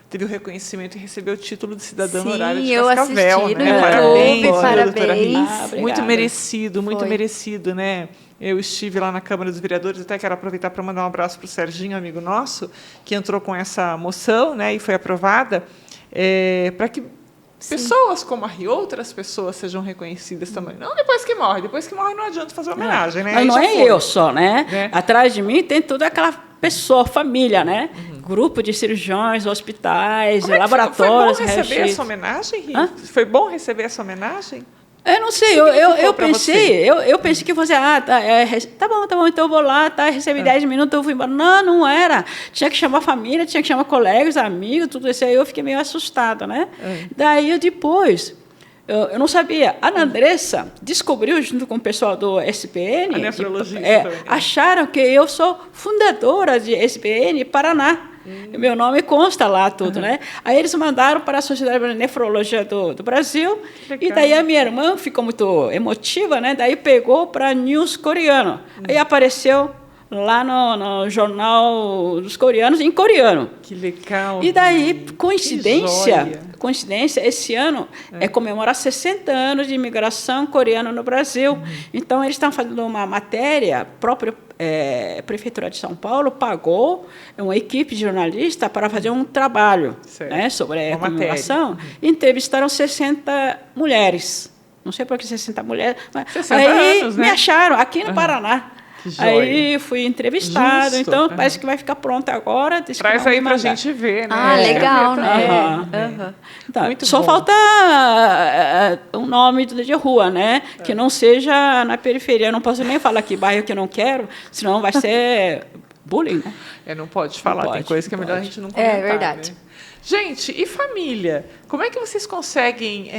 teve o reconhecimento e recebeu o título de cidadã honorária de Sim, eu Cascavel. assisti no Né? YouTube, Parabéns, viu, doutora Ri? parabéns. Muito Obrigada. merecido, muito Foi. merecido, né? Eu estive lá na Câmara dos Vereadores, até quero aproveitar para mandar um abraço para o Serginho, amigo nosso, que entrou com essa moção, né, e foi aprovada, para que pessoas como a Ri, outras pessoas sejam reconhecidas também. Não depois que morre não adianta fazer homenagem, né? mas Aí não já é foi. eu só, né? Né? Atrás de mim tem toda aquela pessoa, família, né? Grupo de cirurgiões, hospitais, Como é que laboratórios, foi bom receber raio-x. essa homenagem, Ri? Hã? Foi bom receber essa homenagem? Eu não sei, significou eu pra pensei, eu pensei que fosse, tá bom, então eu vou lá, tá, recebi 10 minutos, eu fui embora. Não era. Tinha que chamar a família, tinha que chamar colegas, amigos, tudo isso aí, eu fiquei meio assustada, né? Daí, depois, eu não sabia. A Ana Andressa descobriu, junto com o pessoal do SPN, A nefrologista também. acharam que eu sou fundadora de SPN Paraná. Meu nome consta lá tudo, né? Aí eles mandaram para a Sociedade de Nefrologia do Brasil. Que legal. E daí a minha irmã ficou muito emotiva, né? Daí pegou para News coreano. Aí apareceu lá no jornal dos coreanos, em coreano. Que legal. E daí, Ri. Que coincidência, joia. esse ano é comemorar 60 anos de imigração coreana no Brasil. Então, eles estão fazendo uma matéria, a própria Prefeitura de São Paulo pagou uma equipe de jornalistas para fazer um trabalho, né, sobre a Uma comemoração. Entrevistaram 60 mulheres. Não sei por que 60 mulheres. Mas 60 aí anos, me né? acharam aqui no Paraná. Que joia. Aí fui entrevistado, Justo. então parece que vai ficar pronta agora. Diz que Traz vão aí me para a mandar. gente ver, né? Ah, legal, Ver né? também. Tá, Muito só bom. falta um nome de rua, né? Que não seja na periferia. Eu não posso nem falar que bairro que eu não quero, senão vai ser bullying, né? Não pode falar, Não tem pode, coisa que é não melhor a pode. gente não comentar. É verdade. Né? Gente, e família? Como é que vocês conseguem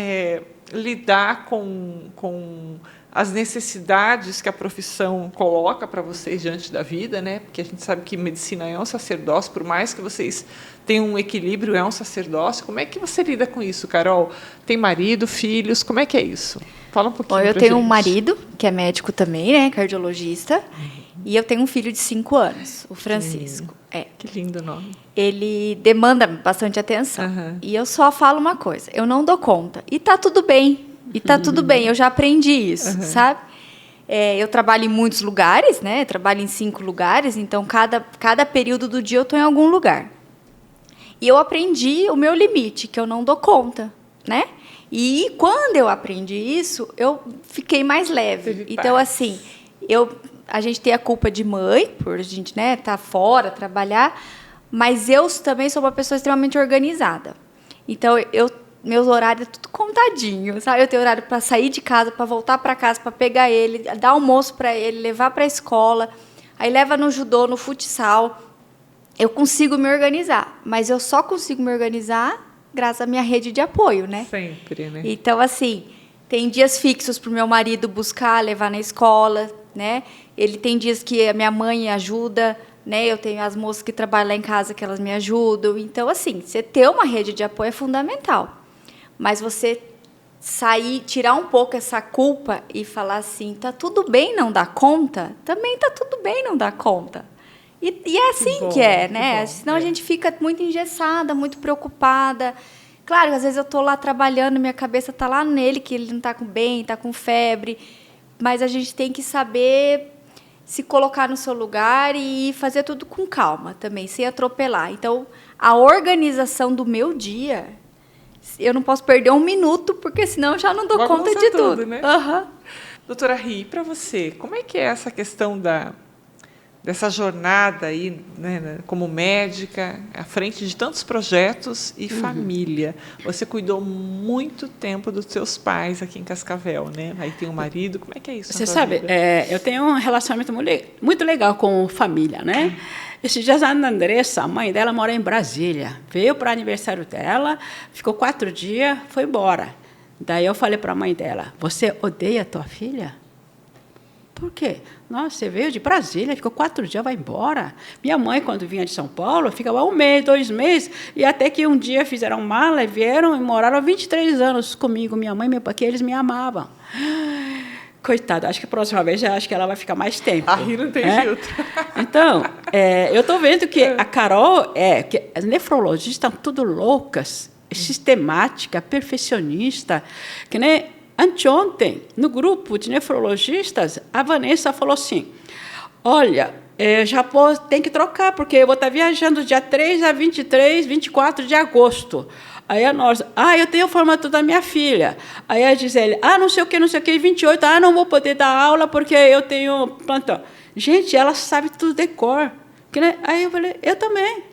lidar com as necessidades que a profissão coloca para vocês diante da vida, né? Porque a gente sabe que medicina é um sacerdócio, por mais que vocês tenham um equilíbrio, é um sacerdócio. Como é que você lida com isso, Carol? Tem marido, filhos, como é que é isso? Fala um pouquinho. Bom, eu pra tenho um gente. marido, que é médico também, né? Cardiologista. E eu tenho um filho de 5 anos, o Francisco. Que lindo nome. Ele demanda bastante atenção. Aham. E eu só falo uma coisa, eu não dou conta. E tá tudo bem. E tá tudo bem, eu já aprendi isso, sabe? Eu trabalho em muitos lugares, né? Eu trabalho em 5 lugares, então cada período do dia eu estou em algum lugar. E eu aprendi o meu limite, que eu não dou conta, né? E quando eu aprendi isso, eu fiquei mais leve. Teve Então, paz. assim, a gente tem a culpa de mãe, por a gente, né, estar fora, trabalhar, mas eu também sou uma pessoa extremamente organizada. Então, meus horários é tudo contadinho, sabe? Eu tenho horário para sair de casa, para voltar para casa, para pegar ele, dar almoço para ele, levar para a escola, aí leva no judô, no futsal. Eu consigo me organizar, mas eu só consigo me organizar graças à minha rede de apoio, né? Sempre, né? Então, assim, tem dias fixos para o meu marido buscar, levar na escola, né? Ele tem dias que a minha mãe ajuda, né? Eu tenho as moças que trabalham lá em casa que elas me ajudam. Então, assim, você ter uma rede de apoio é fundamental. Mas você sair, tirar um pouco essa culpa e falar assim, tá tudo bem não dar conta, também tá tudo bem não dar conta. E é assim bom, que é, né? bom, Senão a gente fica muito engessada, muito preocupada. Claro, às vezes eu estou lá trabalhando, minha cabeça está lá nele, que ele não está com bem, está com febre. Mas a gente tem que saber se colocar no seu lugar e fazer tudo com calma também, sem atropelar. Então, a organização do meu dia, eu não posso perder um minuto, porque senão eu já não dou Bagunça conta de tudo, tudo. né? Uhum. Doutora Ri, para você, como é que é essa questão dessa jornada aí, né, como médica, à frente de tantos projetos e família? Você cuidou muito tempo dos seus pais aqui em Cascavel, né? Aí tem um marido, como é que é isso? Você sabe, eu tenho um relacionamento muito legal com família, né? Esses dias a Ana Andressa, a mãe dela, mora em Brasília. Veio para o aniversário dela, ficou 4 dias, foi embora. Daí eu falei para a mãe dela, você odeia a tua filha? Por quê? Nossa, você veio de Brasília, ficou 4 dias, vai embora. Minha mãe, quando vinha de São Paulo, ficava 1 mês, 2 meses, e até que um dia fizeram mala, vieram e moraram 23 anos comigo, minha mãe e meu pai, que eles me amavam. Coitada, acho que a próxima vez acho que ela vai ficar mais tempo. Aí não tem jeito. Então, eu estou vendo que a Carol, que as nefrologistas estão tudo loucas, sistemática, perfeccionista, que nem anteontem, no grupo de nefrologistas, a Vanessa falou assim, olha, tem que trocar, porque eu vou estar viajando dia 3 a 23, 24 de agosto. Aí a nossa, eu tenho a formatura da minha filha. Aí a Gisele, não sei o que, 28, não vou poder dar aula porque eu tenho plantão. Gente, ela sabe tudo de cor. Aí eu falei, eu também.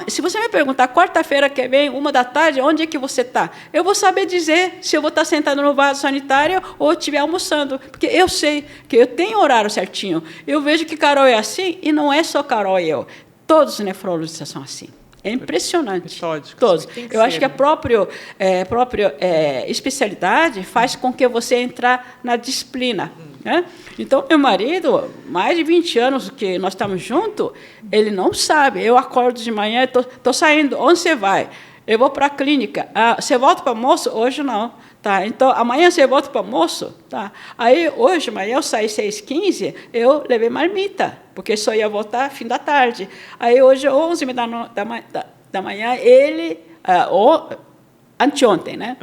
Se você me perguntar, quarta-feira que vem, 13h, onde é que você está? Eu vou saber dizer se eu vou estar sentado no vaso sanitário ou estiver almoçando, porque eu sei que eu tenho horário certinho. Eu vejo que Carol é assim, e não é só Carol e eu. Todos os nefrologistas são assim. É impressionante. Metódicos, todos. eu acho que a própria especialidade faz com que você entre na disciplina. Né? Então, meu marido, mais de 20 anos que nós estamos juntos, ele não sabe. Eu acordo de manhã, estou saindo. Onde você vai? Eu vou para a clínica. Você volta para o almoço? Hoje não. Tá, então, amanhã você volta para o almoço? Tá. Aí, hoje, amanhã, eu saí 6h15, eu levei marmita, porque só ia voltar fim da tarde. Aí, hoje, 11h da manhã, ele... anteontem, né?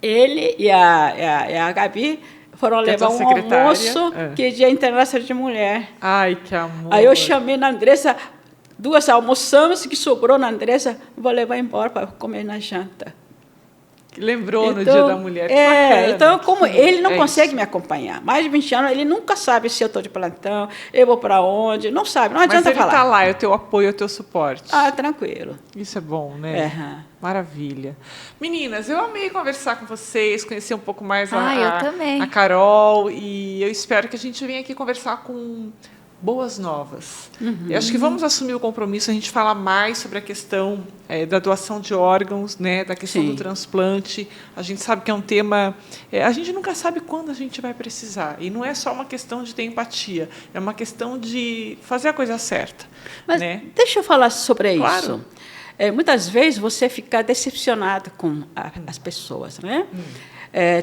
Ele e a Gabi foram levar um almoço, que é Dia Internacional de Mulher. Ai, que amor! Aí eu chamei na Andressa, 2 almoçamos, que sobrou na Andressa, vou levar embora para comer na janta. Lembrou no Dia da Mulher. Que bacana. Então, como ele não consegue me acompanhar, mais de 20 anos, ele nunca sabe se eu estou de plantão, eu vou para onde, não sabe, não adianta falar. Mas ele está lá, é o teu apoio, é o teu suporte. Tranquilo. Isso é bom, né? Maravilha. Meninas, eu amei conversar com vocês, conhecer um pouco mais a Carol, e eu espero que a gente venha aqui conversar com boas novas. Eu acho que vamos assumir o compromisso, a gente falar mais sobre a questão da doação de órgãos, né, da questão do transplante. A gente sabe que é um tema... a gente nunca sabe quando a gente vai precisar. E não é só uma questão de ter empatia, é uma questão de fazer a coisa certa. Mas deixa eu falar sobre isso. Muitas vezes você fica decepcionado com as pessoas, né?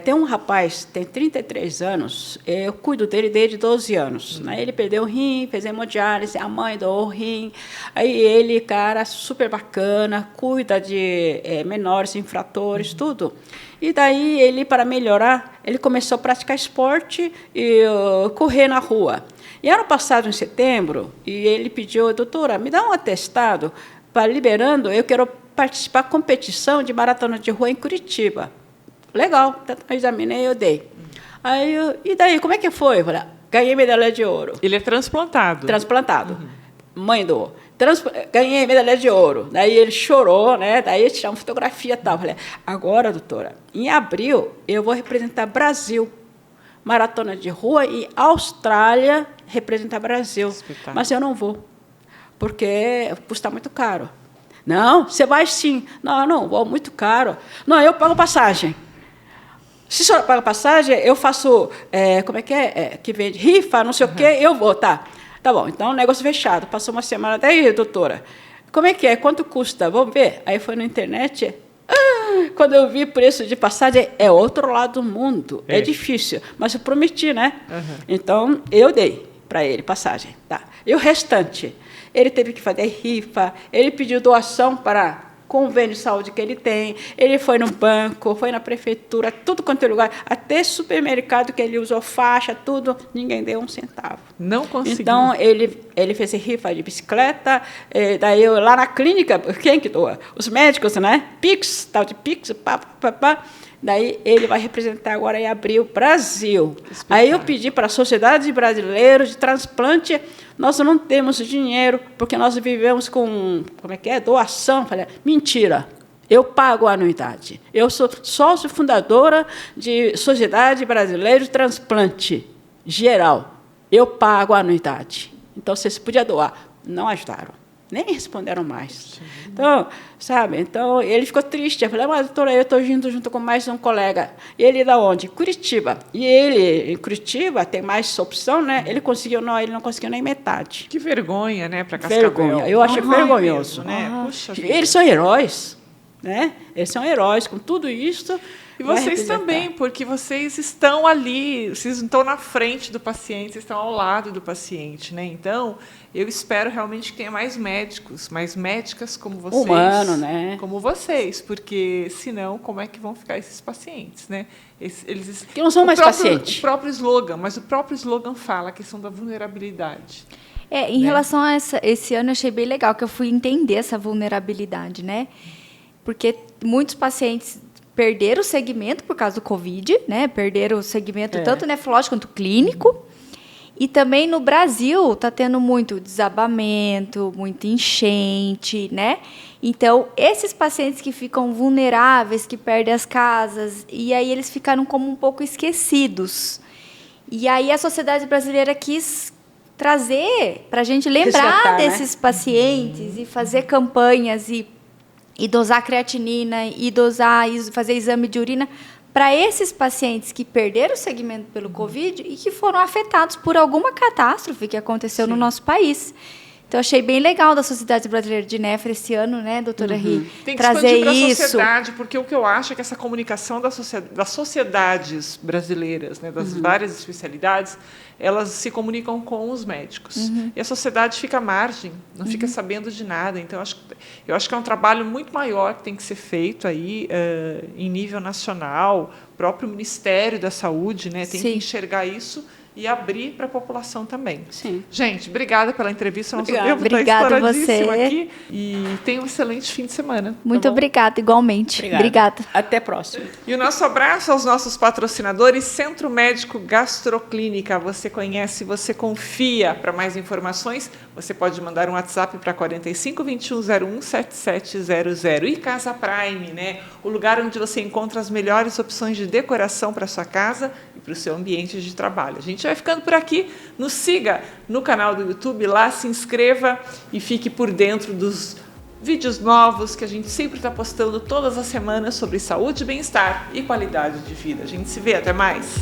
Tem um rapaz, tem 33 anos, eu cuido dele desde 12 anos. Né? Ele perdeu o rim, fez hemodiálise, a mãe doou o rim. Aí ele, cara, super bacana, cuida de menores infratores, tudo. E daí ele, para melhorar, ele começou a praticar esporte e correr na rua. E ano passado, em setembro, e ele pediu, doutora, me dá um atestado para liberando, eu quero participar da competição de maratona de rua em Curitiba. legal. Então, eu examinei, eu dei. Aí, e daí, como é que foi? Eu falei, ganhei medalha de ouro. Ele é transplantado. Transplantado. Mãe doou. Ganhei medalha de ouro. Daí ele chorou, né? Daí eu tirei uma fotografia e tal. Eu falei, agora, doutora, em abril eu vou representar Brasil. Maratona de rua e Austrália representar Brasil. Espetáculo. Mas eu não vou, porque custa muito caro. Não, você vai sim. Não vou, muito caro. Não, eu pago passagem. Se a senhora paga passagem, eu faço, como é que vende? Rifa, não sei o quê, eu vou, tá. Tá bom, então, negócio fechado. Passou uma semana, daí, doutora, como é que é? Quanto custa? Vamos ver. Aí foi na internet. Quando eu vi preço de passagem, é outro lado do mundo. É difícil, mas eu prometi, né? Então, eu dei para ele passagem. Tá. E o restante? Ele teve que fazer rifa, ele pediu doação para convênio de saúde que ele tem, ele foi no banco, foi na prefeitura, tudo quanto é lugar, até supermercado que ele usou faixa, tudo, ninguém deu um centavo. Não conseguiu. Então, ele fez rifa de bicicleta, daí eu, lá na clínica, quem que doa? Os médicos, né? Pix, tal de Pix, pá. Daí ele vai representar agora em abril Brasil. Aí eu pedi para a Sociedade Brasileira de Transplante, nós não temos dinheiro, porque nós vivemos com, doação. Falei, mentira, eu pago a anuidade. Eu sou sócio fundadora de Sociedade Brasileira de Transplante Geral. Eu pago a anuidade. Então, vocês podiam doar. Não ajudaram. Nem responderam mais. Então, sabe? Então, ele ficou triste. Eu falei, mas, doutora, eu estou indo junto com mais um colega. E ele da onde? Curitiba. E ele, em Curitiba, tem mais opção, né? Ele não conseguiu nem metade. Que vergonha, né, para Cascavel. Vergonha. Eu achei vergonhoso. Mesmo, né? Puxa vida. Eles são heróis, né? Eles são heróis com tudo isso. E vocês também, porque vocês estão ali, vocês estão na frente do paciente, vocês estão ao lado do paciente, né? Então, eu espero realmente que tenha mais médicos, mais médicas como vocês. Humano, né? Como vocês, porque senão, como é que vão ficar esses pacientes, né? Eles que não são mais pacientes. O próprio slogan, mas o próprio slogan fala a questão da vulnerabilidade. Em relação a esse ano, eu achei bem legal que eu fui entender essa vulnerabilidade, né? Porque muitos pacientes perderam o segmento por causa do Covid, né? Perderam o segmento tanto nefrológico quanto clínico. E também no Brasil está tendo muito desabamento, muita enchente, né? Então, esses pacientes que ficam vulneráveis, que perdem as casas, e aí eles ficaram como um pouco esquecidos. E aí a Sociedade Brasileira quis trazer para a gente lembrar desses pacientes e fazer campanhas e dosar creatinina, fazer exame de urina para esses pacientes que perderam o segmento pelo Covid e que foram afetados por alguma catástrofe que aconteceu no nosso país. Então, achei bem legal da Sociedade Brasileira de Nefro esse ano, né, doutora Ri? Tem que trazer expandir para a isso. sociedade, porque o que eu acho é que essa comunicação das sociedades brasileiras, né, das várias especialidades, elas se comunicam com os médicos. E a sociedade fica à margem, não fica sabendo de nada. Então, eu acho que é um trabalho muito maior que tem que ser feito aí, em nível nacional. O próprio Ministério da Saúde, né, tem que enxergar isso e abrir para a população também. Sim. Gente, obrigada pela entrevista. Obrigada a você. Aqui, e tenha um excelente fim de semana. Muito obrigada, igualmente. Obrigada. Até a próxima. E o nosso abraço aos nossos patrocinadores, Centro Médico Gastroclínica. Você conhece, você confia. Para mais informações, você pode mandar um WhatsApp para 45 21 01 7700. E Casa Prime, né? O lugar onde você encontra as melhores opções de decoração para sua casa e para o seu ambiente de trabalho. A gente vai ficando por aqui. Nos siga no canal do YouTube, lá se inscreva e fique por dentro dos vídeos novos que a gente sempre está postando todas as semanas sobre saúde, bem-estar e qualidade de vida. A gente se vê, até mais!